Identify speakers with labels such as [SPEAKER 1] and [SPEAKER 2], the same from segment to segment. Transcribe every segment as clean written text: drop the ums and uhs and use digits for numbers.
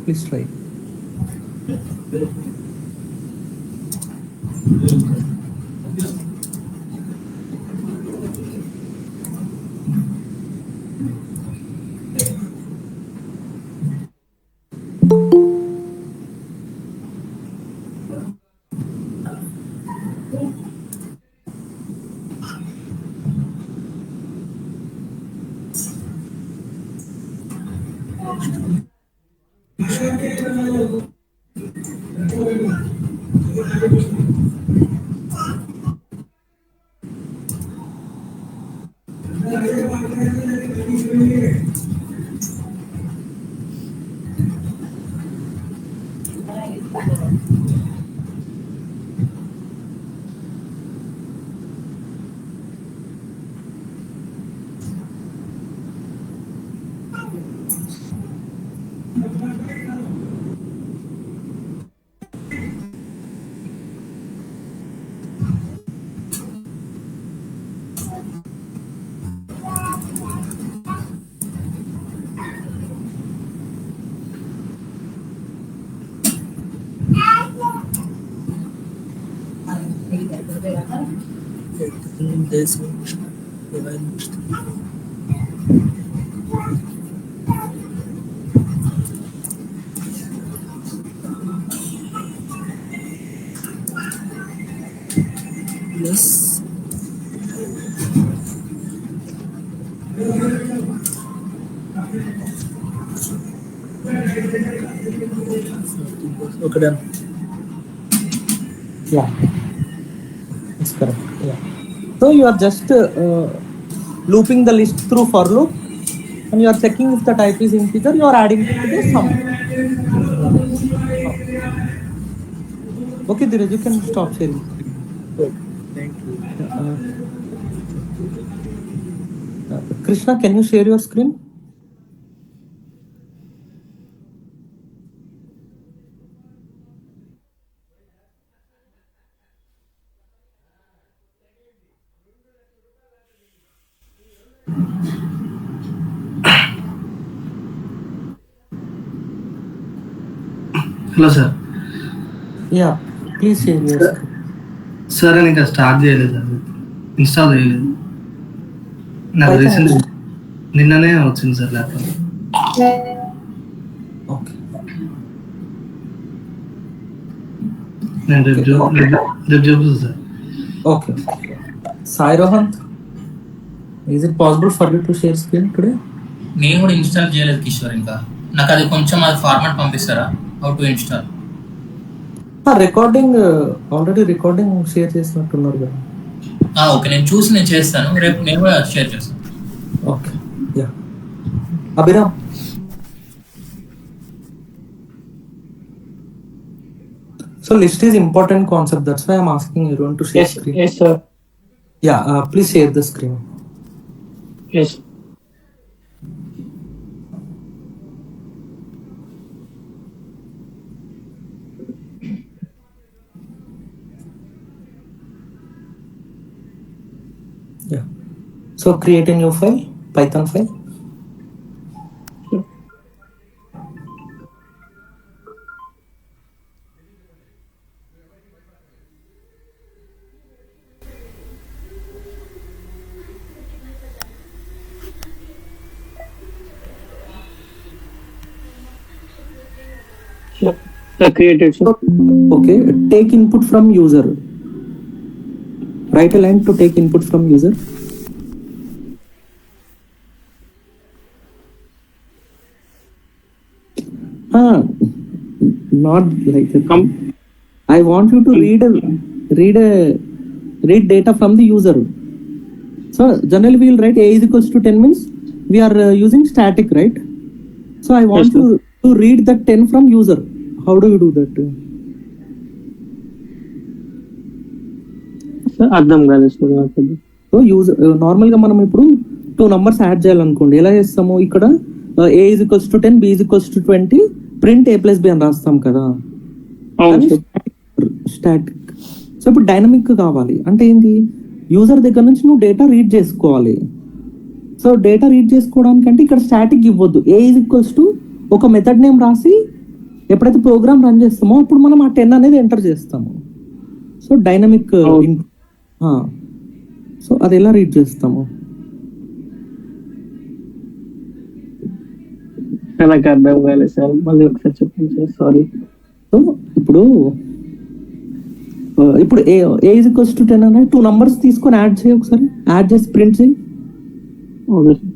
[SPEAKER 1] Please try. Yes. Okay, done. Yeah, it's correct. Yeah. So you are just looping the list through for loop, and you are checking if the type is integer. You are adding it to the sum. Okay, Dheeraj, you can stop sharing.
[SPEAKER 2] Okay, thank you.
[SPEAKER 1] Krishna, can you share your screen?
[SPEAKER 2] Hello sir.
[SPEAKER 1] Yeah, please share your screen.
[SPEAKER 2] Sir నేను ఇంకా start చేయలేదు sir, install చేయలేదు. నాకు
[SPEAKER 1] Python.
[SPEAKER 2] Recent నిన్ననే వచ్చింది sir laptop.
[SPEAKER 1] Okay.
[SPEAKER 2] నేను రేపు చూపుతుంది sir.
[SPEAKER 1] Okay. Sai Rohan, is it possible for you to share screen today?
[SPEAKER 3] నేను కూడా ఇన్స్టాల్ చేయలేదు కిషోర్, ఇంకా నాకు అది కొంచెం అది ఫార్మాట్ పంపిస్తారా, how to install?
[SPEAKER 1] Recording already recording share చేసినట్టున్నారు కదా.
[SPEAKER 3] ఓకే, నేను చూసి నేను చేస్తాను, రేపు నేను కూడా షేర్ చేస్తాను.
[SPEAKER 1] Okay, yeah. Abhiram, so list is important concept, that's why I'm asking everyone to share screen.
[SPEAKER 4] Yes sir.
[SPEAKER 1] Yeah, please share the screen.
[SPEAKER 4] Yes.
[SPEAKER 1] Yeah. So create a new file, Python file.
[SPEAKER 4] Created, sir.
[SPEAKER 1] Okay, take input from user. Write a line to take input from user. Not like that. I want you to read data from the user. So generally we will write a is equals to 10 means we are using static, right? So I want you to read that 10 from user. How do you do that?
[SPEAKER 4] అర్థం కాదు.
[SPEAKER 1] So user నార్మల్గా మనం ఇప్పుడు 2 numbers add చేయాలనుకోండి, ఎలా చేస్తాము? ఇక్కడ a is equals to 10, b is equals to 20, print a plus b అని రాస్తాం కదా, స్టాటిక్. సో ఇప్పుడు డైనమిక్ కావాలి అంటే ఏంటి? యూజర్ దగ్గర నుంచి నువ్వు డేటా రీడ్ చేసుకోవాలి. సో డేటా రీడ్ చేసుకోవడానికంటే ఇక్కడ స్టాటిక్ ఇవ్వద్దు. a is equals to ఒక మెథడ్ నేమ్ రాసి ఎప్పుడైతే ప్రోగ్రామ్ రన్ చేస్తామో అప్పుడు మనం ఆ 10 అనేది ఎంటర్ చేస్తాము. సో డైనమిక్ సో అది ఎలా రీడ్ చేస్తాము?
[SPEAKER 4] నాకు అర్థం కాలేదు సార్, మళ్ళీ ఒకసారి చెప్పండి సార్. సారీ.
[SPEAKER 1] సో ఇప్పుడు ఏ ఈజ్ ఈక్వల్స్ టు 10 అనే 2 numbers తీసుకొని యాడ్ చేయి, ఒకసారి యాడ్ చేసి ప్రింట్ చేయి.
[SPEAKER 4] Okay sir.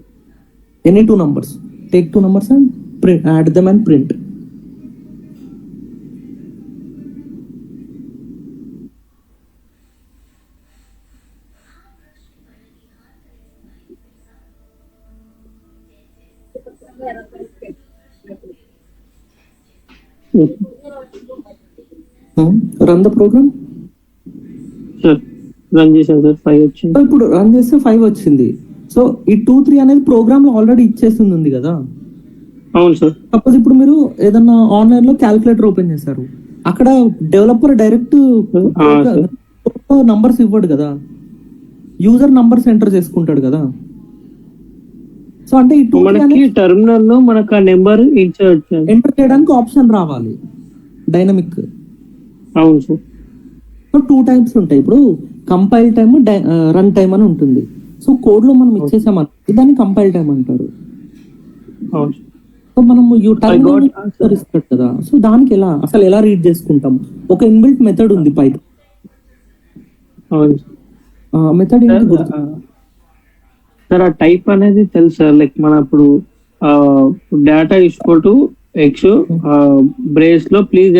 [SPEAKER 1] Any 2 numbers, take 2 numbers and print, add them and print. Run the program.
[SPEAKER 4] Sir run చేశాను సార్, 5 వచ్చింది.
[SPEAKER 1] ఇప్పుడు రన్ చేస్తే 5 వచ్చింది. సో ఈ 2, 3 అనేది ప్రోగ్రామ్ లో ఆల్రెడీ ఇచ్చేసింది ఉంది కదా.
[SPEAKER 4] అవును సార్.
[SPEAKER 1] సపోజ్ ఇప్పుడు మీరు ఏదన్నా ఆన్లైన్ లో క్యాలిక్యులేటర్ ఓపెన్ చేశారు, అక్కడ డెవలపర్ డైరెక్ట్ నంబర్స్ ఇవ్వడు కదా, యూజర్ నంబర్స్ ఎంటర్ చేసుకుంటాడు కదా. సో అంటే ఈ 2
[SPEAKER 4] మనకి టెర్మినల్ లో మనకు ఆ నెంబర్
[SPEAKER 1] ఎంటర్ చేయడానికి ఆప్షన్ రావాలి, డైనమిక్.
[SPEAKER 4] అవును సార్.
[SPEAKER 1] సో 2 types ఉంటాయి. ఇప్పుడు కంపైల్ టైమ్, రన్ టైమ్ అని ఉంటుంది. సో కోడ్ లో మనం ఇచ్చేసామని దాన్ని కంపైల్ టైమ్ అంటారు.
[SPEAKER 4] అవును.
[SPEAKER 1] సో మనము ఇస్తాడు కదా, సో దానికి అసలు ఎలా రీడ్ చేసుకుంటాం? ఒక ఇన్బిల్ట్ మెథడ్ ఉంది పైథాన్. మెథడ్ ఏంటి
[SPEAKER 4] సార్? ఆ టైప్ అనేది తెలుసు సార్. లైక్ మన ఇప్పుడు data equal to X brace లో please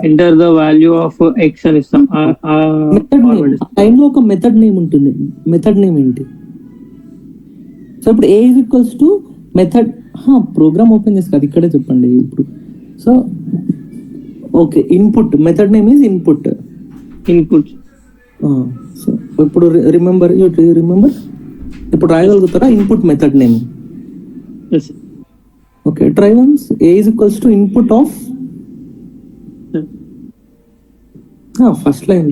[SPEAKER 4] enter the value of X అని ఇస్తాం.
[SPEAKER 1] లైన్ లో ఒక మెథడ్ నేమ్ ఉంటుంది. మెథడ్ నేమ్ ఏంటి? సో ఇప్పుడు A is equals to method. Program open చేసి కదా, ఇక్కడే చెప్పండి ఇప్పుడు. So okay, input method name is input. So ఇప్పుడు రిమెంబర్ ఇప్పుడు రాయగలుగుతారా input method name? Okay, try once. A is equals to input of first line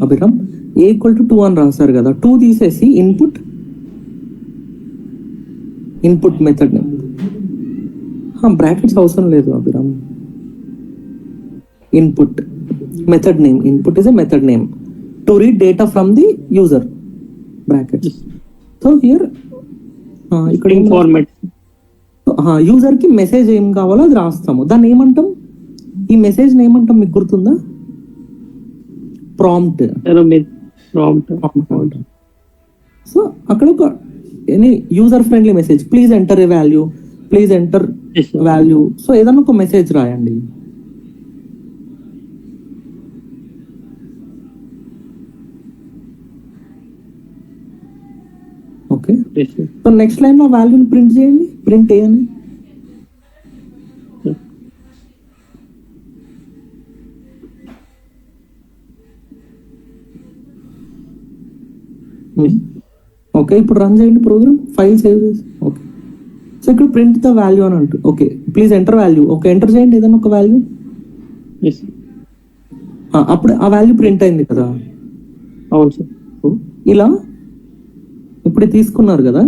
[SPEAKER 1] Abhiram, A equal to 2 అని రాస్తారు కదా, 2 తీసేసి ఇన్పుట్ మెథడ్ నేమ్. బ్రాకెట్స్ అవసరం లేదు Abhiram. Input method name, input is a method name to read data from the user, brackets. So here ఇక్కడ
[SPEAKER 4] format
[SPEAKER 1] user కి message ఏం కావాలో అది రాస్తాము. దాన్ని ఏమంటాం? ఈ మెసేజ్ ఏమంటాం మీకు గుర్తుందా? ప్రాంప్ట్. సో అక్కడ ఒక any user friendly message, please enter a value, please enter value. So ఏదన్నా ఒక మెసేజ్ రాయండి. ఓకే, సో నెక్స్ట్ లైన్ లో వాల్యూని ప్రింట్ చేయండి. ప్రింట్ చేయండి. ఓకే, ఇప్పుడు రన్ చేయండి ప్రోగ్రామ్, ఫైల్ సేవ్ చేసి. ఓకే, సో ఇక్కడ ప్రింట్ ద వాల్యూ అని అంటూ. Okay, please enter value. Okay, enter చేయండి ఏదైనా ఒక వాల్యూ. అప్పుడు ఆ వాల్యూ ప్రింట్ అయింది కదా.
[SPEAKER 4] అవును సార్.
[SPEAKER 1] ఇలా ఇప్పుడు తీసుకున్నారు కదా.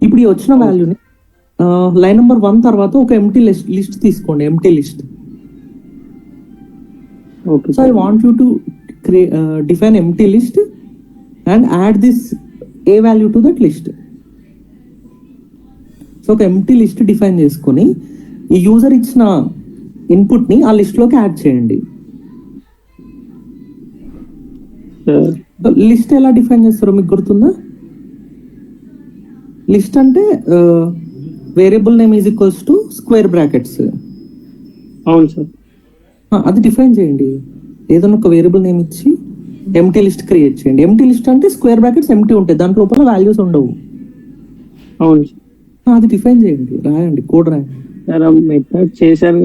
[SPEAKER 1] ఇప్పుడు ఈ వచ్చిన వాల్యూని లైన్ నెంబర్ 1 తర్వాత ఒక ఎంటీ లిస్ట్ తీసుకోండి, empty list. So I want you to define empty list and add this a value to that list. So ఒక ఎంటీ లిస్ట్ డిఫైన్ చేసుకొని ఈ యూజర్ ఇచ్చిన ఇన్పుట్ ని ఆ లిస్ట్ లోకి యాడ్ చేయండి. లిస్ట్ ఎలా డిఫైన్ చేస్తారో మీకు గుర్తుందా? లిస్ట్ అంటే variable name is equals to square brackets.
[SPEAKER 4] అవును సార్.
[SPEAKER 1] అది డిఫైన్ చేయండి. ఏదైనా ఒక వేరియబుల్ నేమ్ ఇచ్చి ఎంటీ లిస్ట్ క్రియేట్ చేయండి. ఎంటీ లిస్ట్ అంటే స్క్వేర్ బ్రాకెట్స్ ఎంటీ ఉంటాయి, దాంట్లో లోపల వాల్యూస్ ఉండవు.
[SPEAKER 4] అవును,
[SPEAKER 1] అది డిఫైన్ చేయండి, రాయండి, కోడ్ రాయండి.
[SPEAKER 4] చేశాను.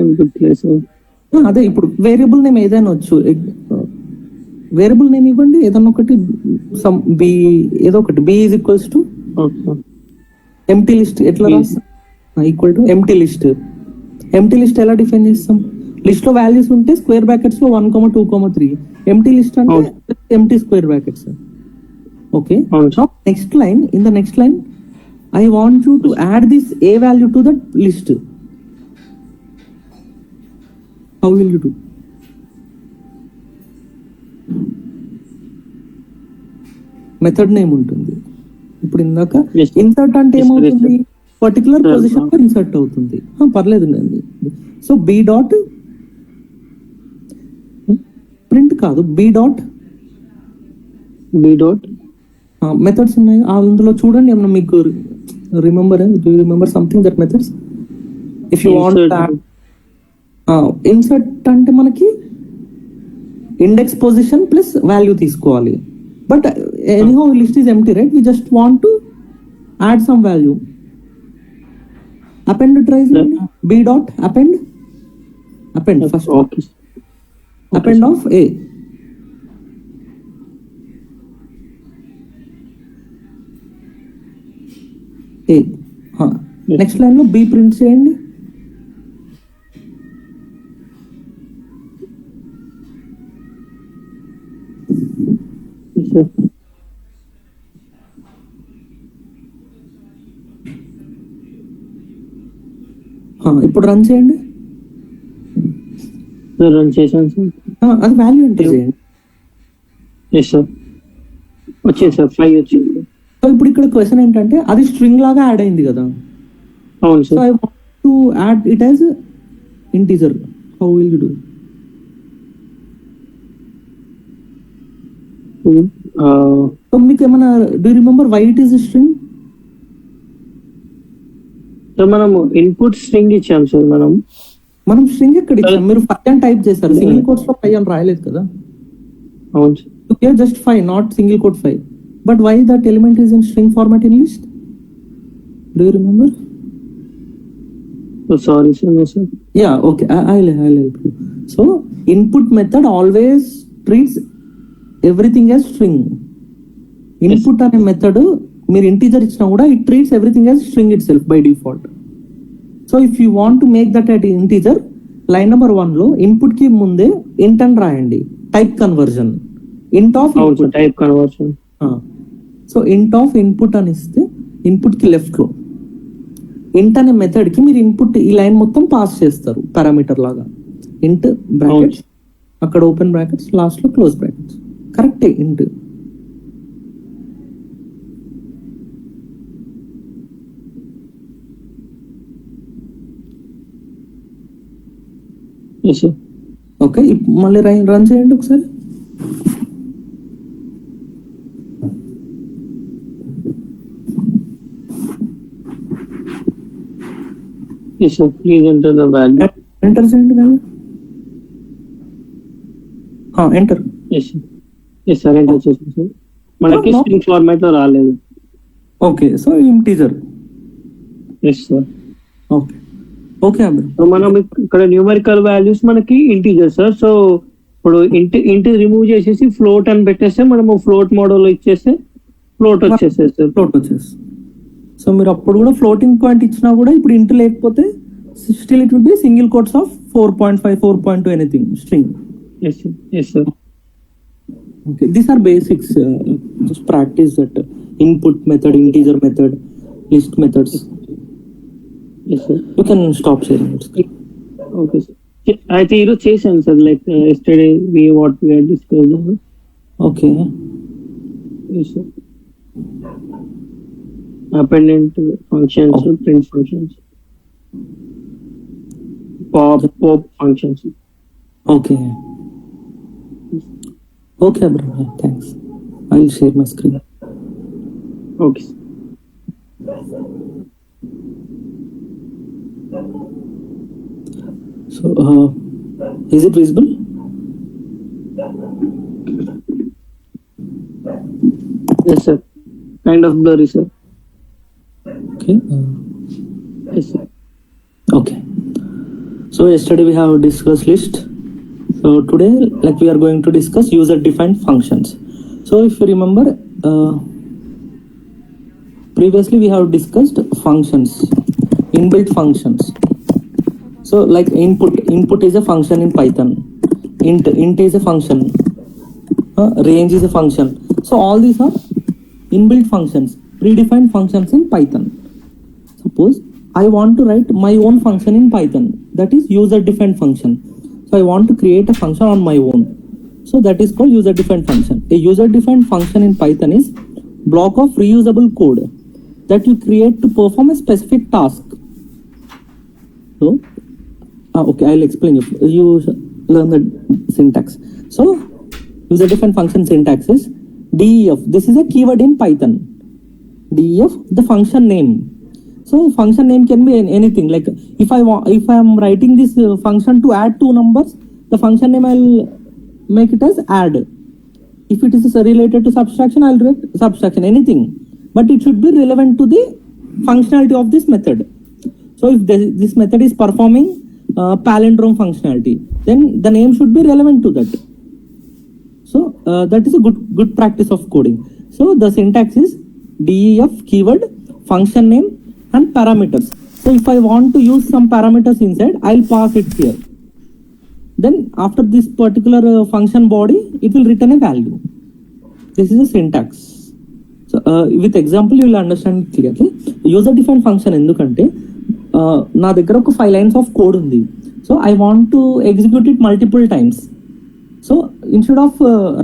[SPEAKER 1] అదే ఇప్పుడు వేరియబుల్ నేమ్ ఏదైనా వచ్చు, వేరియబుల్ నేమ్ ఇవ్వండి ఏదన్నా ఒకటి, బి ఏదో ఒకటి. B is equals to empty list. ఎట్లా రాస్తాం? Equal to empty list. Empty list ఎలా డిఫైన్ చేస్తాం? లిస్ట్ లో వాల్యూస్ ఉంటే స్క్వేర్ బ్రాకెట్స్ లో 1, 2, 3. ఎంటీ లిస్ట్ అంటే empty square brackets. Okay, next line. In the next line I want you to add this a value to that list. How will you do? Method name ఉంటుంది. ఇప్పుడు ఇందాక
[SPEAKER 4] Yes.
[SPEAKER 1] Insert అంటే
[SPEAKER 4] Yes,
[SPEAKER 1] ఏమవుతుంది? Particular
[SPEAKER 4] Sir,
[SPEAKER 1] position లో insert అవుతుంది. పర్లేదు అండి. So B dot print కాదు, B dot
[SPEAKER 4] b dot
[SPEAKER 1] methods ఉన్నాయి అందులో చూడండి. ఏమన్నా మీకు remember something that methods if you want. Insert అంటే మనకి ఇండెక్స్ పొజిషన్ ప్లస్ వాల్యూ తీసుకోవాలి. But anyhow list is empty right, we just want to add some value. Append try B dot append first
[SPEAKER 4] okay.
[SPEAKER 1] Append of a. Next line లో B print చేయండి.
[SPEAKER 4] Yes, sir.
[SPEAKER 1] ఇప్పుడు run చేయండి.
[SPEAKER 4] Sir, run చేశాను sir.
[SPEAKER 1] అది value enter చేయండి.
[SPEAKER 4] Yes sir, వచ్చింది sir, 5 వచ్చింది sir.
[SPEAKER 1] So ఇప్పుడు ఇక్కడ క్వశ్చన్ ఏంటంటే అది స్ట్రింగ్ లాగా యాడ్ అయింది కదా.
[SPEAKER 4] అవును
[SPEAKER 1] so
[SPEAKER 4] sir.
[SPEAKER 1] I want to add it as integer. How will you do? So మీకు ఏమైనా do remember why it is string?
[SPEAKER 4] Sir మనము ఇన్పుట్ స్ట్రింగ్ ఇచ్చాం సార్.
[SPEAKER 1] మనం స్ట్రింగ్ ఎక్కడ ఇచ్చాం? మీరు 5 అని టైప్ చేశారు, సింగిల్ కోట్స్ లో 5 అని రాయలేదు కదా.
[SPEAKER 4] అవును sir.
[SPEAKER 1] Just 5, not single quote 5. But why that element is in string format in list? Do you remember?
[SPEAKER 4] Sorry sir, no sir.
[SPEAKER 1] Yeah, okay, I'll help you. So input method always treats everything as string. Input అనే method మీరు integer ఇచ్చినా కూడా it treats everything as string itself by default. So if you want to make that at integer, line number 1 లో input కి ముందే int అని రాయండి. Type conversion, int of input.
[SPEAKER 4] Type conversion.
[SPEAKER 1] So int of input అని ఇస్తే input కి left లో ఇంట్ అనే మెథడ్ కి మీరు ఇన్పుట్ ఈ లైన్ మొత్తం పాస్ చేస్తారు పారామీటర్ లాగా. ఇంట్ బ్రాకెట్స్, అక్కడ ఓపెన్ బ్రాకెట్స్, లాస్ట్ లో క్లోజ్ బ్రాకెట్స్. కరెక్టే ఇంట్.
[SPEAKER 4] Yes sir.
[SPEAKER 1] ఓకే, మళ్ళీ రన్ చేయండి ఒకసారి.
[SPEAKER 4] Yes sir, please enter the value.
[SPEAKER 1] Enter చేయండి value. Enter.
[SPEAKER 4] Yes sir. Yes sir, enter చేసాం సార్. మనకి
[SPEAKER 1] No.
[SPEAKER 4] స్ట్రింగ్ ఫార్మాట్ లో రాలేదు.
[SPEAKER 1] Okay, so integer.
[SPEAKER 4] Yes sir.
[SPEAKER 1] Okay okay అబ్రో.
[SPEAKER 4] సో మనం ఇక్కడ న్యూమరికల్ వాల్యూస్ మనకి ఇంటీజర్ సార్. సో ఇప్పుడు ఇంటి రిమూవ్ చేసేసి ఫ్లోట్ అని పెట్టేస్తే మనము ఫ్లోట్ మోడల్ లో ఇచ్చేస్తే ఫ్లోట్ వచ్చేసేది సార్.
[SPEAKER 1] ఫ్లోట్ వచ్చేసి. సో మీరు అప్పుడు కూడా ఫ్లోటింగ్ పాయింట్ ఇచ్చినా కూడా ఇప్పుడు ఇంట్ లేకపోతే still it will be single quotes of 4.5, 4.2 anything string.
[SPEAKER 4] Yes sir. Yes sir.
[SPEAKER 1] Okay, these are basics. Just practice that input method, integer method, list methods.
[SPEAKER 4] Yes sir.
[SPEAKER 1] You can stop sharing it.
[SPEAKER 4] Okay sir. అయితే ఈరోజు చేశాను sir, like yesterday what we discuss.
[SPEAKER 1] Okay.
[SPEAKER 4] Yes sir. Appendant functions, print functions, pop functions.
[SPEAKER 1] Okay. Okay, bro. Thanks. I'll share my screen.
[SPEAKER 4] Okay.
[SPEAKER 1] So, is it visible?
[SPEAKER 4] Yes sir. Kind of blurry sir.
[SPEAKER 1] Okay.
[SPEAKER 4] Yes sir.
[SPEAKER 1] Okay. So yesterday we have discussed list. So today, like, we are going to discuss user-defined functions. So if you remember, previously we have discussed functions, inbuilt functions. So like input is a function in Python. Int is a function. Range is a function. So all these are inbuilt functions, predefined functions in Python. Suppose I want to write my own function in Python, that is user-defined function. So I want to create a function on my own. So that is called user-defined function. A user-defined function in Python is block of reusable code that you create to perform a specific task. So, okay, I'll explain you. You learn the syntax. So, user-defined function syntax is def. This is a keyword in Python. Def, the function name. So, function name can be anything. Like if I am writing this function to add two numbers, the function name I'll make it as add. If it is related to subtraction, I'll write subtraction, anything. But it should be relevant to the functionality of this method. So if this method is performing palindrome functionality, then the name should be relevant to that. So that is a good practice of coding. So the syntax is def keyword, function name and parameters. So if I want to use some parameters inside, I'll pass it here. Then after this particular function body, it will return a value. This is a syntax. So with example, you will understand clearly. User-defined function endukante నా దగ్గర ఒక 5 lines of code ఉంది. So I want to execute it multiple times. So instead of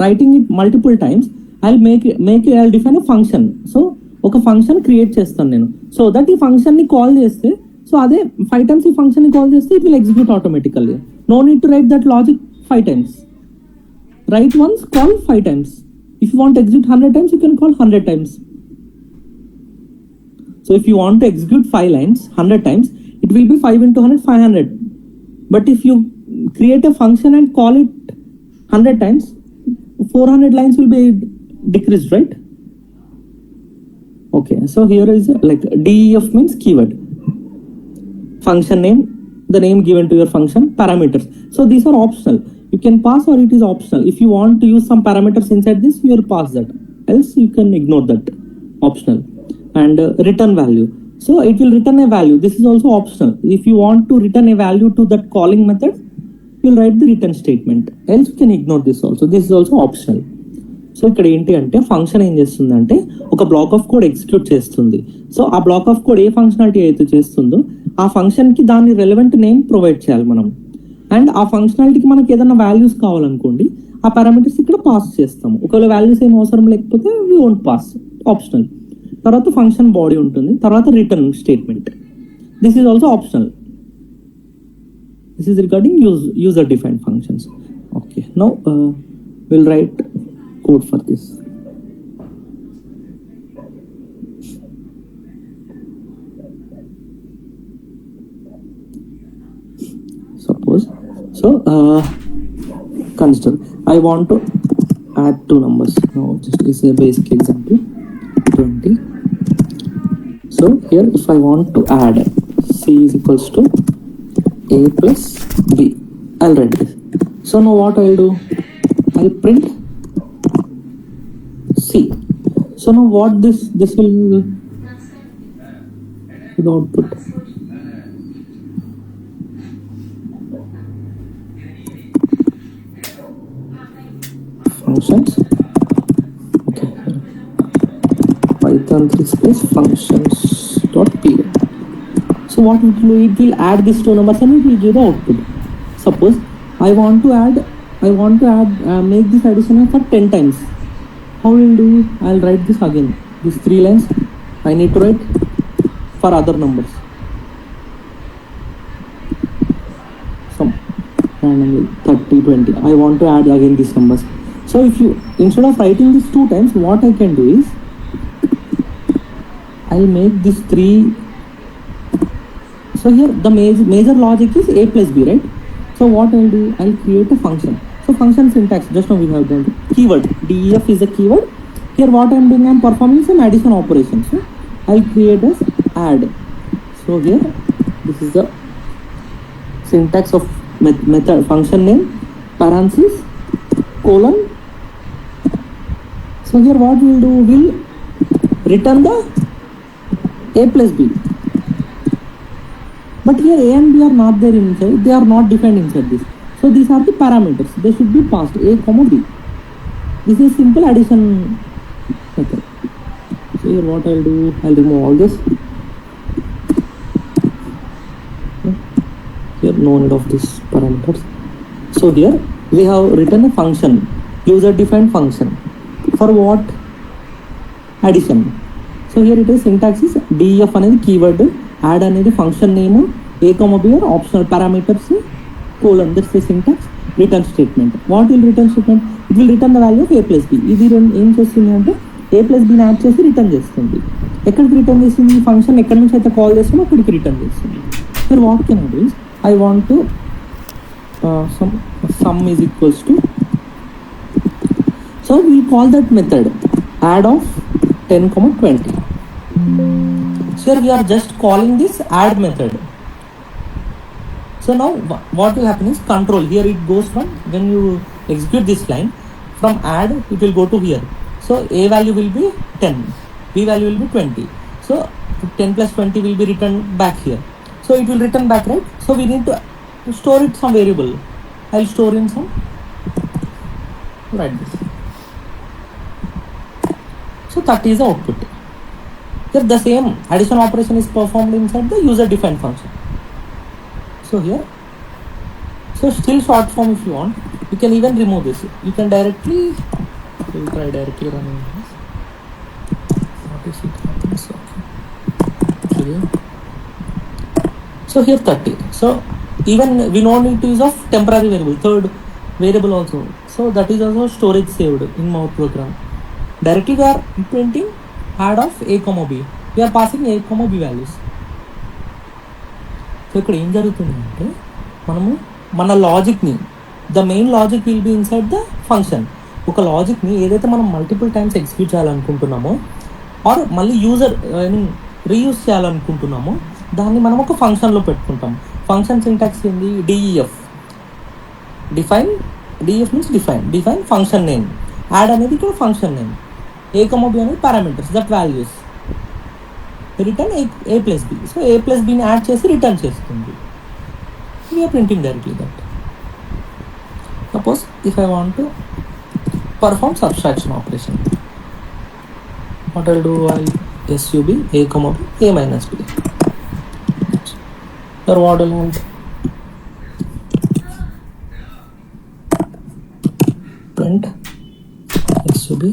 [SPEAKER 1] writing it multiple times, I'll define a function. So ఒక function create చేస్తాను నేను. So that ఈ function ని call చేస్తే, సో అదే 5 times ఈ function ని కాల్ చేస్తే it will execute automatically. No need to write that logic 5 times. Write once, call 5 times. If you want to execute 100 times, you can call 100 times. So if you want to execute 5 lines 100 times, it will be 5 into 100, 500. But if you create a function and call it 100 times, 400 lines will be decreased, right? Okay, so here is like def means keyword, function name, the name given to your function, parameters. So these are optional. You can pass or it is optional. If you want to use some parameters inside this, you will pass that. Else you can ignore that. Optional. And return value. So it will return a value. This is also optional. If you want to return a value to that calling method, you will write the return statement. Else you can ignore this also. This is also optional. So ఇక్కడ ఏంటి అంటే function ఏం చేస్తుందంటే ఒక black of code execute చేస్తుంది. So ఆ black of code A functionality అయితే చేస్తుందో ఆ ఫంక్షన్ కి దాని రెలవెంట్ నేమ్ ప్రొవైడ్ చేయాలి మనం. అండ్ ఆ ఫంక్షనాలిటీకి మనకి ఏదైనా వాల్యూస్ కావాలనుకోండి, ఆ పారామీటర్స్ ఇక్కడ పాస్ చేస్తాము. ఒకవేళ వాల్యూస్ ఏం అవసరం లేకపోతే వి వోంట్ పాస్, ఆప్షనల్. తర్వాత ఫంక్షన్ బాడీ ఉంటుంది, తర్వాత return statement. This is also optional. This is regarding user defined functions. Okay, now will write code for this. Suppose so consider I want to add two numbers. Now just is a basic example 20. So here if I want to add c is equals to a plus b, I'll write this. So now what I'll do, I'll print C. So now what this will the output. Functions. Okay. Python 3 space functions dot p. So what it will add these two numbers and it will give the output. Suppose I want to add make this addition for 10 times. How will do it? I'll write this again. These 3 lines I need to write for other numbers. Some 30, 20. I want to add again these numbers. So if you, instead of writing this 2 times, what I can do is I'll make this 3. So here the major logic is a plus b, right? So what I'll do, I'll create a function. So function syntax, just now we have done keyword. Def is a keyword. Here what I am doing, I am performing some addition operation. So I'll create as add. So here this is the syntax of method, function name, parenthesis, colon. So here what we'll do, we'll return the a plus b. But here a and b are not there inside. They are not defined inside this. So these are the parameters. They should be passed, a comma b. This is simple addition method. So here what I'll do, I'll remove all this. Okay. Here no need of these parameters. So here we have written a function, user defined function. For what? Addition. So here it is syntax is def అనేది keyword, add అనేది function name, a comma b are optional parameters, colon, that's the syntax. Return statement. What will return statement? It will return the value of a plus b. ఇది ఏం చేస్తుంది అంటే a plus b ని add చేసి return చేస్తుంది. ఎక్కడికి return చేస్తుంది? ఈ ఫంక్షన్ ఎక్కడి నుంచి అయితే కాల్ చేస్తుందో అక్కడికి రిటర్న్ చేస్తుంది. So what can I do is I want to sum is equals to, so we call that method add of 10, 20. So here we are just calling this add method. So now what will happen is control, here it goes from, when you execute this line, from add it will go to here. So a value will be 10, b value will be 20. So 10 plus 20 will be returned back here. So it will return back, right? So we need to store it some variable. I'll store in some, write this. So 30 is the output. Here the same addition operation is performed inside the user defined function. So here, so still short form if you want, you can even remove this. You can directly, we'll try directly running this. What is it happens? Okay. So here 30. So even we no need to use of temporary variable, third variable also. So that is also storage saved in our program. Directly we are printing add of a comma b. We are passing a comma b values. So ఇక్కడ ఏం జరుగుతుంది అంటే మనము మన లాజిక్ని, the main logic will be inside the function. ఒక లాజిక్ని ఏదైతే మనం మల్టిపుల్ టైమ్స్ ఎగ్జిక్యూట్ చేయాలనుకుంటున్నామో ఆర్ మళ్ళీ యూజర్ రీయూజ్ చేయాలనుకుంటున్నామో దాన్ని మనం ఒక ఫంక్షన్లో పెట్టుకుంటాం. ఫంక్షన్ సింటాక్స్ ఏంది? DEF, define, DF means define function name, add అనేది ఇక్కడ function name, A comma B అనేది parameters, that values, return A plus B. So A plus బిని యాడ్ చేసి రిటర్న్ చేస్తుంది. We're printing directly that. Suppose if I want to perform subtraction operation, what I'll do, I sub a comma b a minus b, or what I want, print sub,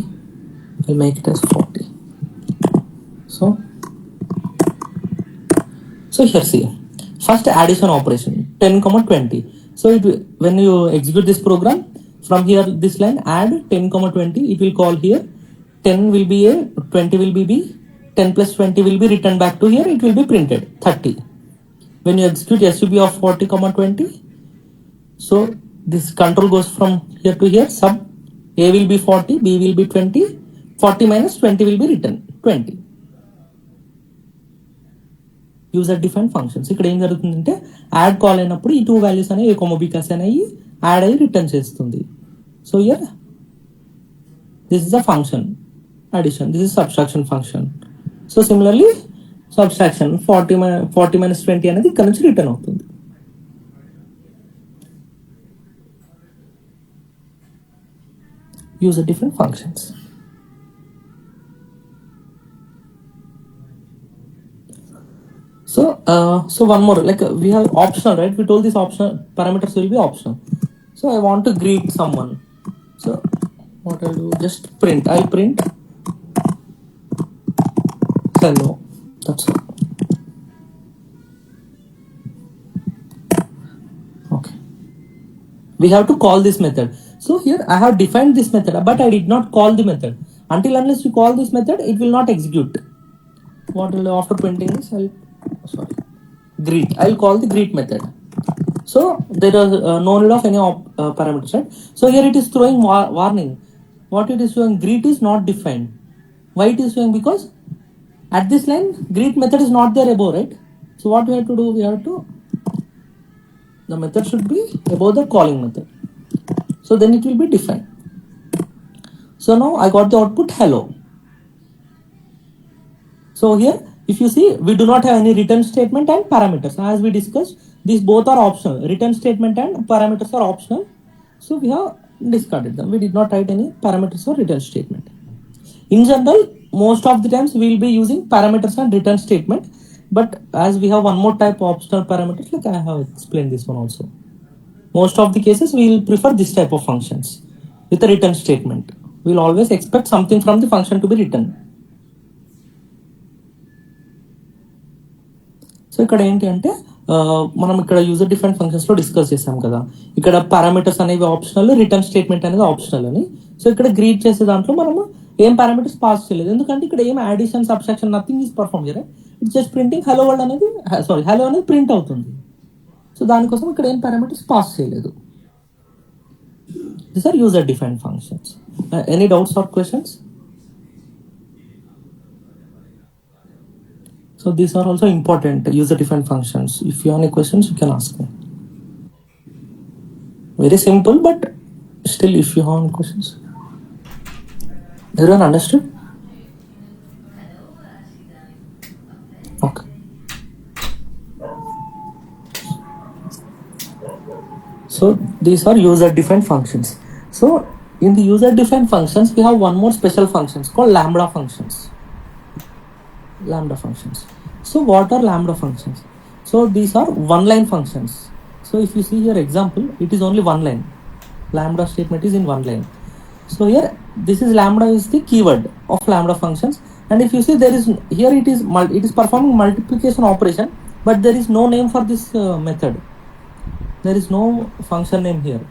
[SPEAKER 1] I'll make it as 40. So here see, first addition operation 10, 20. So it, when you execute this program from here, this line add 10, 20, it will call here 10 will be a, 20 will be b, 10 plus 20 will be returned back to here, it will be printed 30. When you execute sub of 40, 20, so this control goes from here to here, sub a will be 40, b will be 20, 40 minus 20 will be written 20. User define functions. ఇక్కడ ఏం జరుగుతుందంటే add call అయినప్పుడు ఈ two values అనేవి A B కస్ అనేవి add అయ్యి return చేస్తుంది. So year this is the function addition, this is subtraction function. So similarly subtraction 40 minus 20 అనేది ఇక్కడ నుంచి రిటర్న్ అవుతుంది. User different functions. So one more, like we have optional, right? We told this optional parameters will be optional. So I want to greet someone. So what I'll do, just print. I'll print hello. That's all. Okay. We have to call this method. So here I have defined this method, but I did not call the method. Until unless you call this method, it will not execute. What will, after printing this, greet. I'll call the greet method. So there is no need of any parameters, right? So here it is throwing warning. What it is showing, greet is not defined. Why it is showing? Because at this line greet method is not there above, right? So what we have to do, we have to, the method should be above the calling method. So then it will be defined. So now I got the output hello. So here if you see, we do not have any return statement and parameters. As we discussed, these both are optional. Return statement and parameters are optional. So we have discarded them. We did not write any parameters or return statement. In general, most of the times we will be using parameters and return statement. But as we have one more type of optional parameters, like I have explained this one also. most of the cases we will prefer this type of functions with a return statement. We will always expect something from the function to be written. So ఇక్కడ ఏంటి అంటే మనం ఇక్కడ user different functions లో discuss చేసాం కదా, ఇక్కడ parameters అనేవి ఆప్షనల్, రిటర్న్ స్టేట్మెంట్ అనేది ఆప్షనల్ అని. సో ఇక్కడ గ్రీట్ చేసే దాంట్లో మనము ఏం పారామీటర్స్ పాస్ చేయలేదు, ఎందుకంటే ఇక్కడ ఏం addition subtraction nothing is perform చేయలేదు. It's just printing hello world అనేది హలో అనేది ప్రింట్ అవుతుంది. సో దానికోసం ఇక్కడ ఏం పారామీటర్స్ పాస్ చేయలేదు. These are user different functions. Any doubts or questions? So these are also important user-defined functions. If you have any questions, you can ask me. Very simple, but still, if you have any questions. Everyone understood? Okay. So these are user-defined functions. So in the user-defined functions, we have one more special functions called lambda functions. Lambda functions. So what are lambda functions? So these are one line functions. So if you see here example, it is only one line. Lambda statement is in one line. So here this is lambda is the keyword of lambda functions, and if you see there is here it is performing multiplication operation, but there is no name for this method. There is no function name here.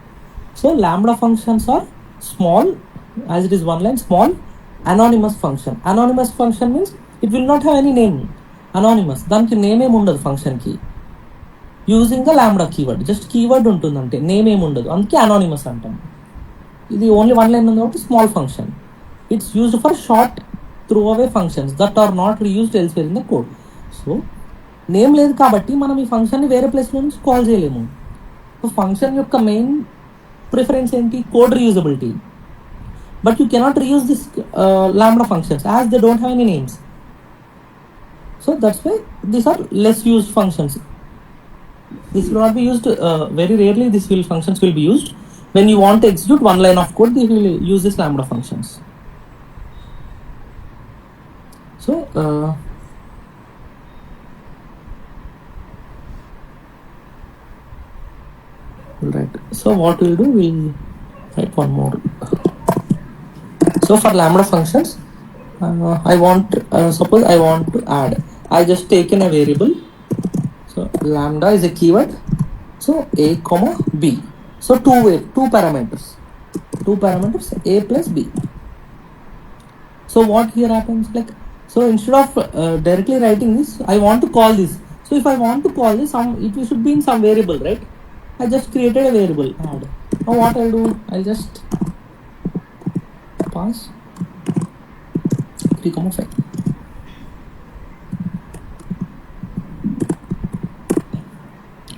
[SPEAKER 1] So lambda functions are small, as it is one line, small anonymous function. Anonymous function means it will not have any name. Anonymous, దానికి name ఏమి ఉండదు ఫంక్షన్కి. Using the lambda keyword, just keyword ఉంటుంది అంటే name ఏమి ఉండదు, అందుకే anonymous అంటాం. ఇది ఓన్లీ వన్ లైన్ ఉంది కాబట్టి small function. It's used for short throwaway functions that are not reused elsewhere in the code. So name లేదు కాబట్టి మనం ఈ ఫంక్షన్ని వేరే ప్లేస్లో నుంచి కాల్ చేయలేము. సో ఫంక్షన్ యొక్క మెయిన్ ప్రిఫరెన్స్ ఏంటి? Code reusability. But you cannot reuse this lambda functions as they don't have any names. So that's why these are less used functions. This will not be used very rarely. Functions will be used when you want to execute one line of code. They will use this lambda functions. So right. So what we'll do? We'll write one more. So for lambda functions, I want suppose I want to add. I just taken a variable. So lambda is a keyword. So a comma b. So two parameters a plus b. So what here happens, like, so instead of directly writing this, I want to call this. So if I want to call this, it should be in some variable, right? I just created a variable add. Now what I'll do, I'll just pass 3,5.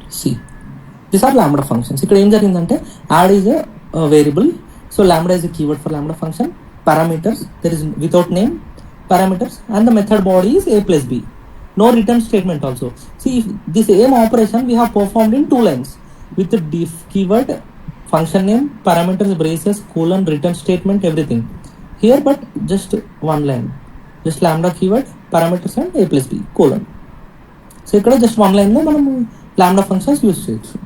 [SPEAKER 1] See, these are lambda functions. ఇక్కడ ఏం జరిగిందంటే add is a variable. So lambda is a keyword for lambda function. Parameters, there is without name parameters, and the method body is a plus b. No return statement also. See, if this aim operation we have performed in two lines with the diff keyword, function name, parameters, braces, colon, return statement, everything here, but just one line, just lambda keyword, parameters and a plus b colon. So ఇక్కడ just one line లో మనం lambda functions use చేయొచ్చు.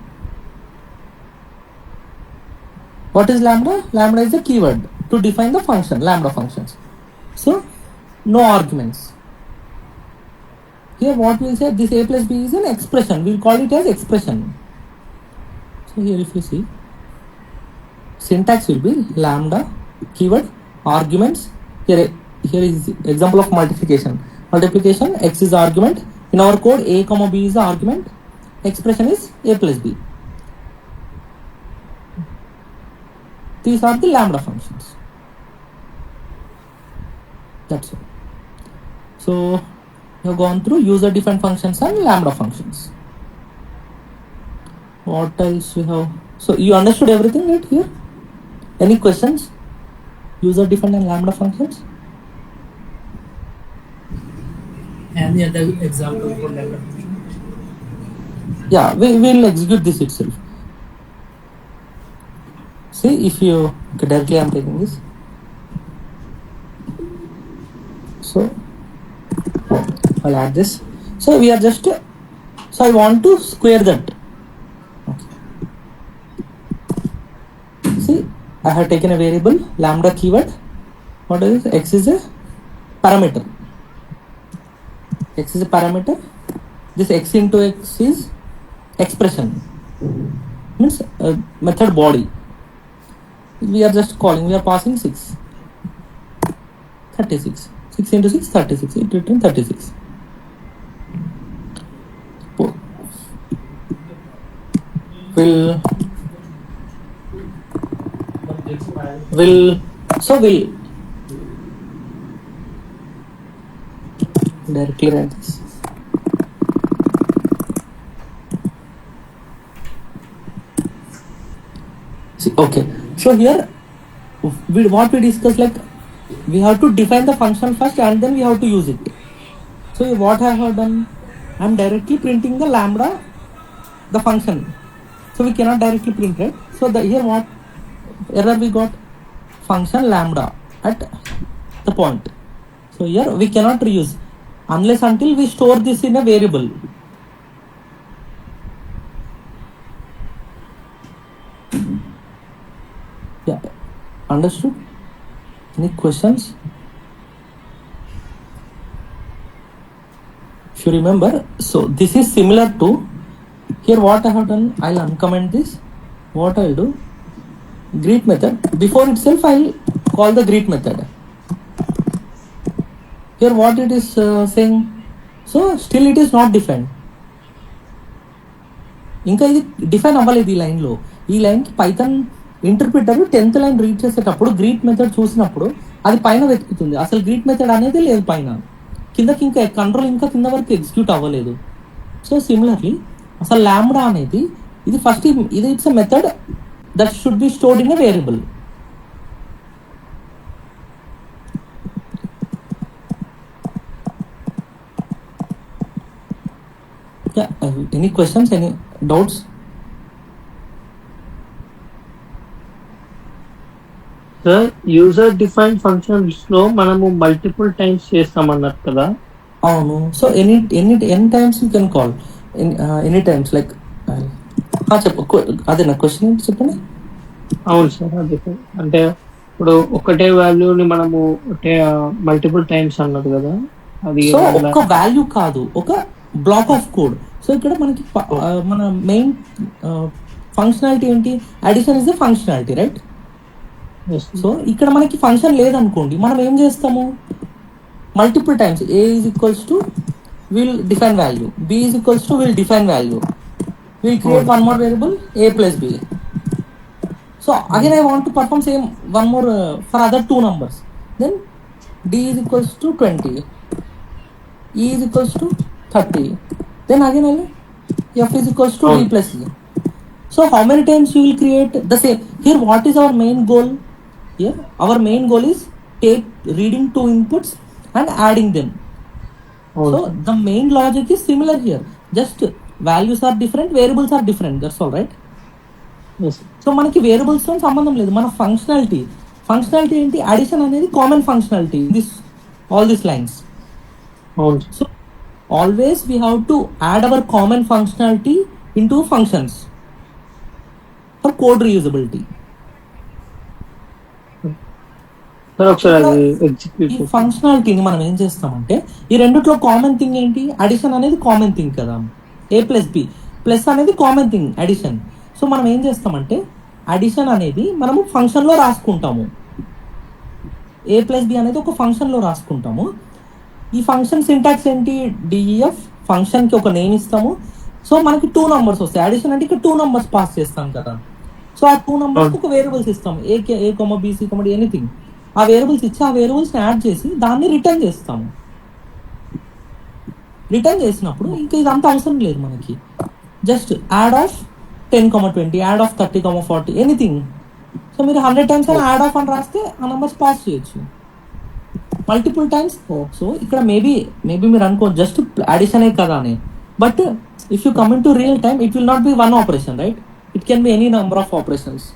[SPEAKER 1] What is lambda? Lambda is the keyword to define the function, lambda functions. So no arguments. Here what we'll say, this a plus b is an expression. We'll call it as expression. So here if you see, syntax will be lambda keyword arguments. Here is example of multiplication. X is the argument. In our code, a comma b is the argument. Expression is a plus b. These are the lambda functions. That's all. So you have gone through user defined functions and lambda functions. What else we have? So you understood everything right here? Any questions? User defined and lambda functions?
[SPEAKER 3] And the other example for lambda function.
[SPEAKER 1] Yeah, we will execute this itself. See, if you okay, directly I'm taking this. So I'll add this. So we are just, so I want to square that. Okay. I have taken a variable lambda keyword. What is this? X is a parameter. X is a parameter. This x into x is expression, means method body. We are just calling, we are passing 6, 36, 6 into 6, 36, it returns 36. Will directly write this. See, okay, so here what we discussed, like we have to define the function first and then we have to use it. So what I have done, I am directly printing the lambda, the function. So we cannot directly print, right? So here what error we got? Function lambda at the point. So here we cannot reuse unless until we store this in a variable. Yeah, understood? Any questions? If you remember, so this is similar to here what I have done, I'll uncomment this. What I'll do, greet method, before itself I'll call the greet method. Here what it is saying, so still it is not defined. ఇంకా ఇది define అవ్వలేదు ఈ లైన్లో. ఈ లైన్కి Python interpreter 10th line read చేసేటప్పుడు greet method చూసినప్పుడు అది పైన వెతుకుతుంది. అసలు గ్రీట్ మెథడ్ అనేది లేదు పైన, కిందకి ఇంకా కంట్రోల్ ఇంకా కింద వరకు ఎగ్జిక్యూట్ అవ్వలేదు. సో సిమిలర్లీ అసలు లాంబ్డా అనేది ఇది ఫస్ట్ ఇది it's a method that should be stored in a variable. Any questions, any doubts?
[SPEAKER 4] Sir user define functions లో మనము మల్టిపుల్ టైమ్స్ చేస్తామన్నారు కదా.
[SPEAKER 1] అవును. So any times you can call any times like చెప్పు, అదే నా క్వశ్చన్ ఏంటి చెప్పండి.
[SPEAKER 4] అవును సార్, అదే అంటే ఇప్పుడు ఒకటే వాల్యూని మనము మల్టిపుల్ టైమ్స్ అన్నారు కదా, అది
[SPEAKER 1] సో ఒక వాల్యూ కాదు, ఒక బ్లాక్ ఆఫ్ కోడ్. సో ఇక్కడ మనకి మన మెయిన్ ఫంక్షనాలిటీ ఏంటి? Addition is the functionality, right? So ఇక్కడ మనకి ఫంక్షన్ లేదనుకోండి, మనం ఏం చేస్తాము? Multiple times a is equals to will define value, b is equals to will define value, we'll create one more variable a plus b. So again I want to perform same one more for other two numbers. Then d is equals to 20, e is equals to 30. Then again f is equals to d plus e. So how many times you will create the same? Here what is our main goal? Here our main goal is reading two inputs and adding them. So the main logic is similar here. Just values are different, variables are different. That's all, right?
[SPEAKER 4] Yes.
[SPEAKER 1] So మనకి variables తో సంబంధం లేదు. మన functionality ఏంటి? Addition అనేది common functionality all these lines. So always we have to add our common functionality into functions for code reusability. ఈ ఫంక్షనాలిటీని మనం ఏం చేస్తామంటే, ఈ రెండిట్లో కామన్ థింగ్ ఏంటి? అడిషన్ అనేది కామన్ థింగ్ కదా. a ప్లస్ బి ప్లస్ అనేది కామన్ థింగ్ అడిషన్. సో మనం ఏం చేస్తామంటే అడిషన్ అనేది మనము ఫంక్షన్లో రాసుకుంటాము. a ప్లస్ బి అనేది ఒక ఫంక్షన్లో రాసుకుంటాము. ఈ ఫంక్షన్ సింటాక్స్ ఏంటి? డిఎఫ్ ఫంక్షన్కి ఒక నేమ్ ఇస్తాము. సో మనకి 2 numbers వస్తాయి. అడిషన్ అంటే ఇక్కడ 2 numbers పాస్ చేస్తాం కదా. సో ఆ 2 numbers ఒక వేరియబుల్స్ ఇస్తాము, ఏ బి సి ఎనీథింగ్. ఆ వేరియబుల్స్ ఇచ్చి ఆ వేరియబుల్స్ని యాడ్ చేసి దాన్ని రిటర్న్ చేస్తాము. రిటర్న్ చేసినప్పుడు ఇంకా ఇదంతా అవసరం లేదు మనకి. Just add of 10, 20, add of 30, 40 anything. So మీరు 100 times అని యాడ్ ఆఫ్ అని రాస్తే ఆ నెంబర్స్ పాస్ చేయొచ్చు మల్టిపుల్ టైమ్స్. సో ఇక్కడ మేబీ మీరు అనుకో జస్ట్ అడిషనే కదా అని. But if you come in to real time it will not be one operation, right? It can be any number of operations.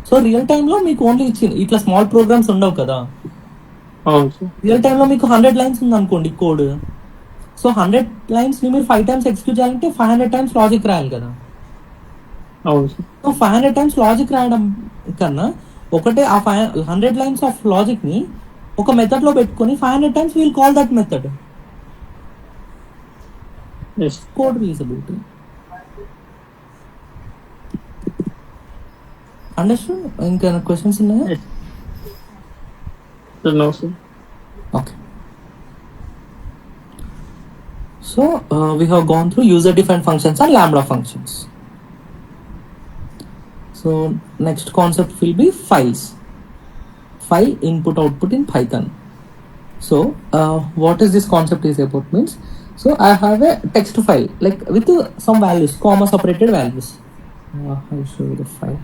[SPEAKER 1] So real టైంలో మీకు only ఇట్లా small programmes ఉండవు కదా. రియల్ టైంలో మీకు 100 lines ఉంది అనుకోండి కోడ్. సో 100 lines ని మీరు 5 times ఎగ్జిక్యూట్ చేయాలంటే 500 times లాజిక్ రాయాలి కదా.
[SPEAKER 4] అవును సార్.
[SPEAKER 1] సో 500 టైమ్స్ లాజిక్ రాయడం కన్నా ఒకటే ఆ 100 లైన్స్ ఆఫ్ లాజిక్ ని ఒక మెథడ్ లో పెట్టుకొని 500 times will call that method
[SPEAKER 4] as
[SPEAKER 1] code reusability. Understand? ఇంకా క్వశ్చన్స్ ఉన్నాయా?
[SPEAKER 4] Sir no sir.
[SPEAKER 1] Okay. So we have gone through user-defined functions and lambda functions. So next concept will be files. File input output in Python. So what is this concept is about means? So I have a text file like with some values, comma separated values. I'll show you the file.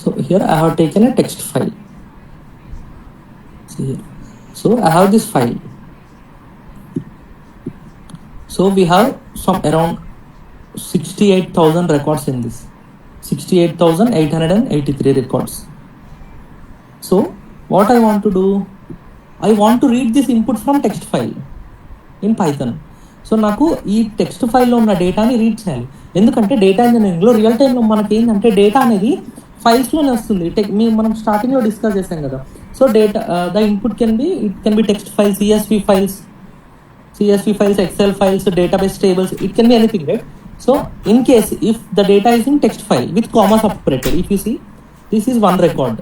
[SPEAKER 1] So here I have taken a text file. See here. So I have this file. So we have some around 68,000 records in this. 68,883 records. So what I want to do, I want to read this input from text file in Python. So నాకు ఈ text ఫైల్లో ఉన్న డేటాని read చేయాలి. ఎందుకంటే data ఇంజనీరింగ్లో real టైంలో మనకి ఏంటంటే డేటా అనేది ఫైల్స్లోనే వస్తుంది. మనం స్టార్టింగ్లో డిస్కస్ చేసాం కదా. So data the input can be text files, CSV files, Excel files, database tables, it can be anything, right? So in case if the data is in text file with comma separated, if you see this is one record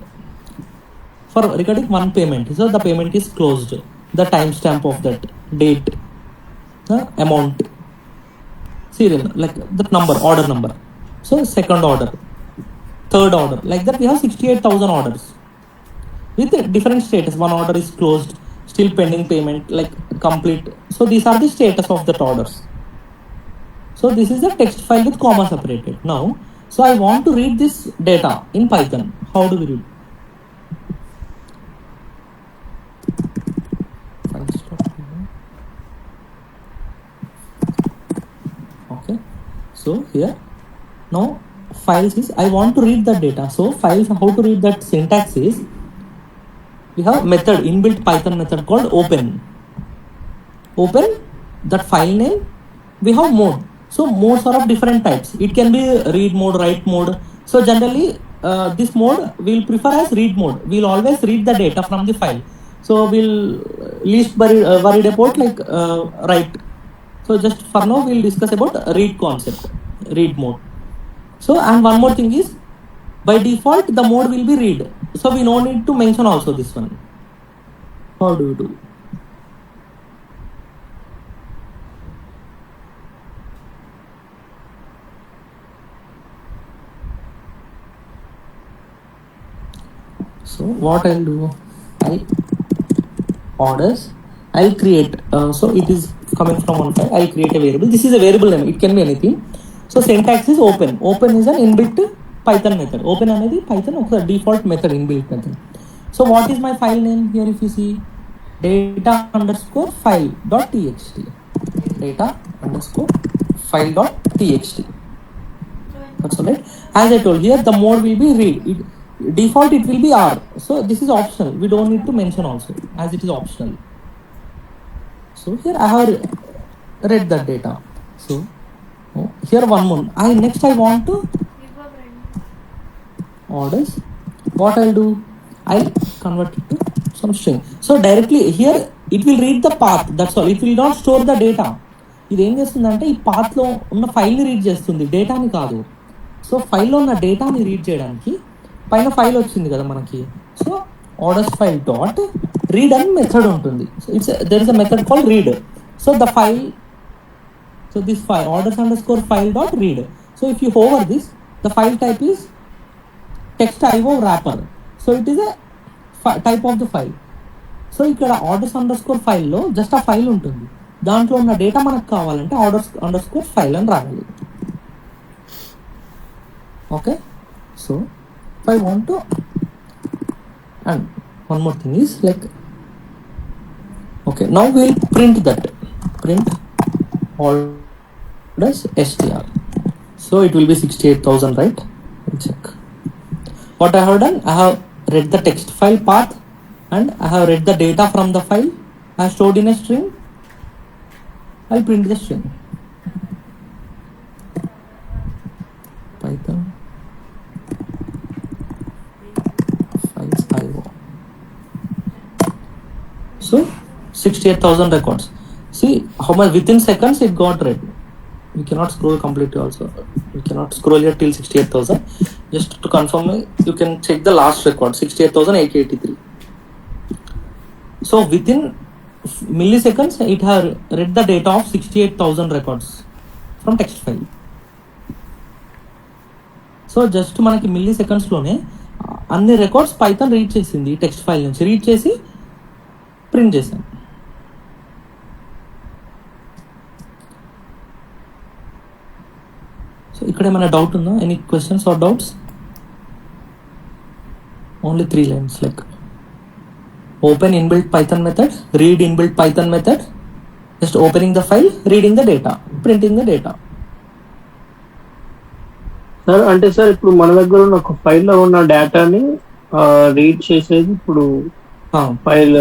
[SPEAKER 1] for recording one payment, so the payment is closed, the timestamp of that date, the amount, serial, like that number, order number. So second order, third order, like that we have 68,000 orders with different status. One order is closed, still pending payment, like complete. So these are the status of that orders. So this is the text file with comma separated. Now, so I want to read this data in Python. How do we read? Okay. So here, now files is I want to read that data. So files, how to read that syntax is, we have method, inbuilt Python method called open that file name. We have mode. So modes are of different types. It can be read mode, write mode. So generally this mode we'll prefer as read mode. We'll always read the data from the file. So we'll least worried about like write. So just for now we'll discuss about read concept, read mode. So and one more thing is, by default the mode will be read. So we no need to mention also this one. How do you do? So what I'll do, orders, I'll create, so it is coming from one file, I'll create a variable. This is a variable name, it can be anything. So syntax is open is an inbuilt Python method. Open అనేది Python ఒక default method, inbuilt method. So what is my file name here? If you see data_file.txt, data_file.txt. That's all right. As I told here, the mode will be read. Default it will be R. So this is optional. We don't need to mention also, as it is optional. So here I have read that data. So here one more. Next I want to orders. What I'll do, I'll convert it to some string. So directly here it will read the path. That's all. It will not store the data. ఇది ఏం చేస్తుందంటే ఈ పాత్లో ఉన్న ఫైల్ని read చేస్తుంది, డేటాని కాదు. So ఫైల్లో ఉన్న డేటాని రీడ్ చేయడానికి పైన ఫైల్ వచ్చింది కదా మనకి. So orders file dot read అని మెథడ్ ఉంటుంది. So there is a method called read. So the file, so this file orders_file.read. So if you hover this, the file type is text.io wrapper. So it is a type of the file. So ఇక్కడ orders_file లో just ఆ file ఉంటుంది, దాంట్లో ఉన్న data మనకు కావాలంటే orders_file అని రాయాలి. Okay. So if I want to, and one more thing is like, okay, now we'll print orders str. So it will be 68,000, right? We'll check. What I have done, I have read the text file path and I have read the data from the file. I have stored in a string. I'll print the string. 68,000 records. See how much within seconds it got read. We cannot scroll completely also. We cannot scroll here till 68,000. Just to confirm, you can check the last record, 68,883. So within milliseconds, it has read the data of 68,000 records from text file. So just మనకి మిల్లీ సెకండ్స్లోనే అన్ని records Python read చేసింది text file నుంచి, read చేసి print చేశాను. So ఇక్కడ ఏమైనా డౌట్ ఉందా? Any questions or doubts? Only 3 lines like open inbuilt python method, read inbuilt python method, just opening the file, reading the data, printing the data.
[SPEAKER 4] Sir అంటే sir ఇప్పుడు మన దగ్గర ఉన్న ఒక ఫైల్లో ఉన్న డేటాని రీడ్ చేసేది ఇప్పుడు ఫైల్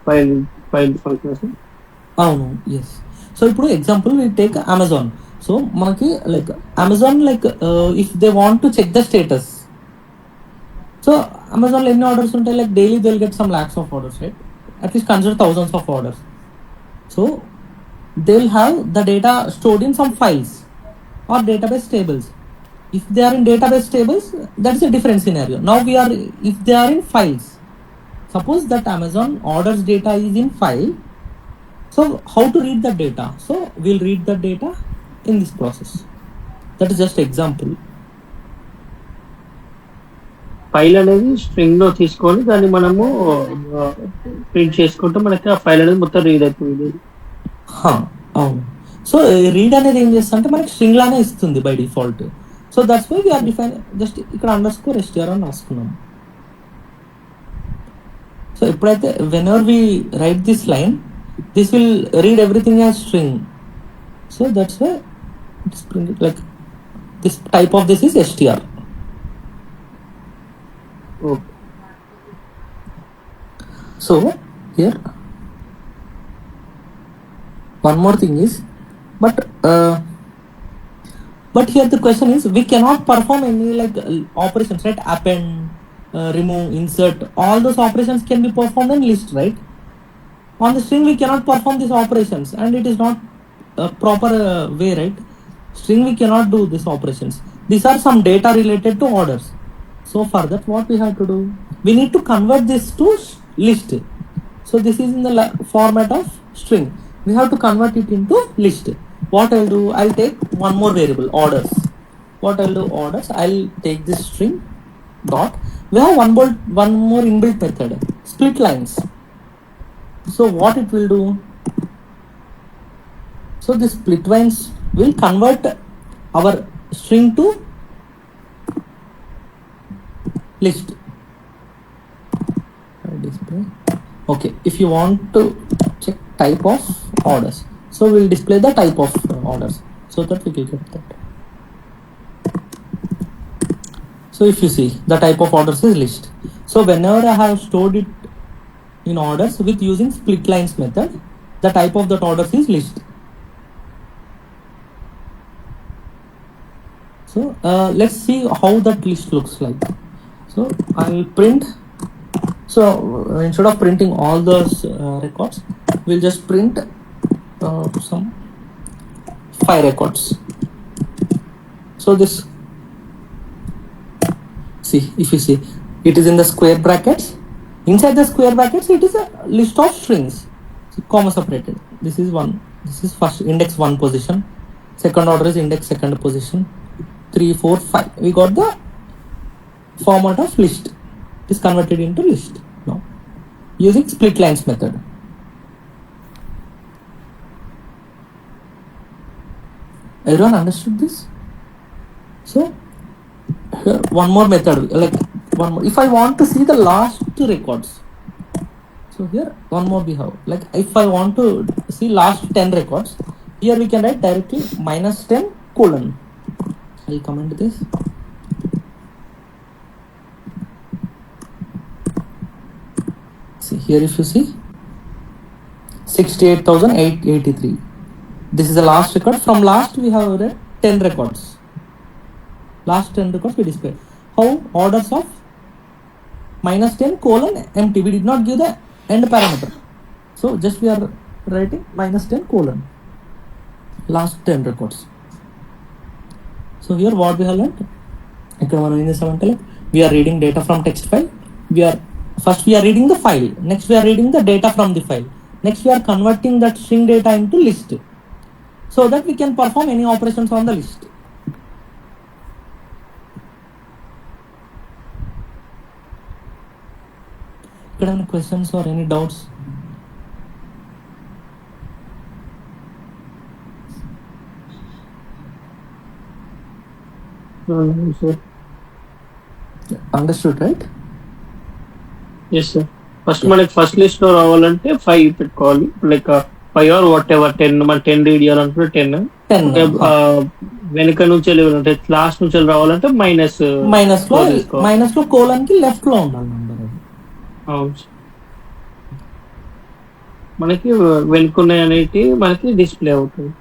[SPEAKER 4] ఫైల్ ఫైల్ ఫంక్షన్.
[SPEAKER 1] అవును, ఎస్. సో ఇప్పుడు example we take Amazon. So మనకి like Amazon like if they want to check the status, so అమెజాన్లో ఎన్ని ఆర్డర్స్ ఉంటాయి? Like daily they will get some lakhs of orders, right? At least consider thousands of orders. So they will have the data stored in some files or database tables. If they are in database tables, that is a different scenario. Now if they are in files, suppose that Amazon orders data is in file, so how to read the data? So we'll read the data in this process. That is just example.
[SPEAKER 4] File అనేది string లో తీసుకొని దాన్ని మనము print చేసుకుంటే మనకి ఆ file అనేది మొత్తం రీడ్ అయిపోయింది.
[SPEAKER 1] అవును. సో రీడ్ అనేది ఏం చేస్తా అంటే మనకి స్ట్రింగ్ లానే ఇస్తుంది by default. So that's why we're define, just ఇక్కడ _str అని రాసుకున్నాం. సో ఎప్పుడైతే whenever we write this line, this will read everything as string. So that's why it's printed like this. Type of this is str.
[SPEAKER 4] Okay.
[SPEAKER 1] So here one more thing is, but here the question is, we cannot perform any like operations, right? Append, remove, insert, all those operations can be performed in list, right? On the string we cannot perform these operations, and it is not a proper way, right? String we cannot do these operations. These are some data related to orders. So for that, what we have to do? We need to convert this to list. So this is in the format of string. We have to convert it into list. What I'll do? I'll take one more variable, orders. What I'll do? Orders. I'll take this string dot. We have one more inbuilt method, split lines. So what it will do? So this split lines will convert our string to list. Display. Okay, if you want to check type of orders, so we'll display the type of orders so that we will get that. So if you see, the type of orders is list. So whenever I have stored it in orders with using split lines method, the type of that orders is list. So let's see how that list looks like. So I will print. So instead of printing all those records, we'll just print some 5 records. So this, see, if you see, it is in the square brackets. Inside the square brackets, it is a list of strings, so comma separated. This is one. This is first index 1 position. Second order is index 2nd position. 3, 4, 5. We got the format of list. It is converted into list now using split lines method. Everyone understood this? So here one more method, like one more. If I want to see the last 2 records, so here one more we have. Like if I want to see last 10 records, here we can write directly -10 colon. I'll comment this. See here, if you see 68,883. This is the last record. From last we have read 10 records. Last 10 records we display. How? Orders of -10 colon empty. We did not give the end parameter. So just we are writing minus 10 colon last 10 records. So here what we have learned, ఇక్కడ మనం ఏం చేస్తామంటే we are reading data from text file. First we are reading the file, next we are reading the data from the file, next we are converting that string data into list so that we can perform any operations on the list. ఇక్కడ any questions or any doubts?
[SPEAKER 4] sir.
[SPEAKER 1] Understood, right?
[SPEAKER 4] Yes sir. First మనకి first list లో రావాలంటే 5 పెట్టుకోవాలి, like 5 are what ever 10. మనం 10 read చేయాలనుకుంటే 10.
[SPEAKER 1] 10
[SPEAKER 4] వెనక నుంచి అంటే లాస్ట్ నుంచి రావాలంటే మైనస్
[SPEAKER 1] లో కోలన్ కి లెఫ్ట్ లో ఉండాలి నంబర్.
[SPEAKER 4] అవును సార్. మనకి వెనుకున్నాయి అనేటి మనకి డిస్ప్లే అవుతుంది.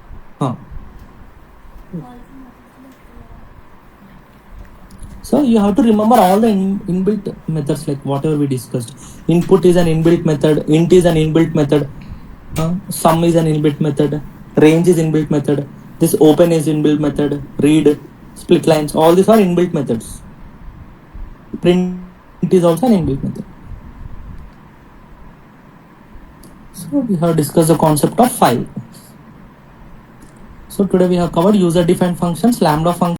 [SPEAKER 1] So you have to remember all the inbuilt methods, like whatever we discussed. Input is an inbuilt method, int is an inbuilt method, sum is an inbuilt method, range is inbuilt method, this open is inbuilt method, read, split lines, all these are inbuilt methods. Print is also an inbuilt method. So we have discussed the concept of file. So today we have covered user defined functions, lambda function,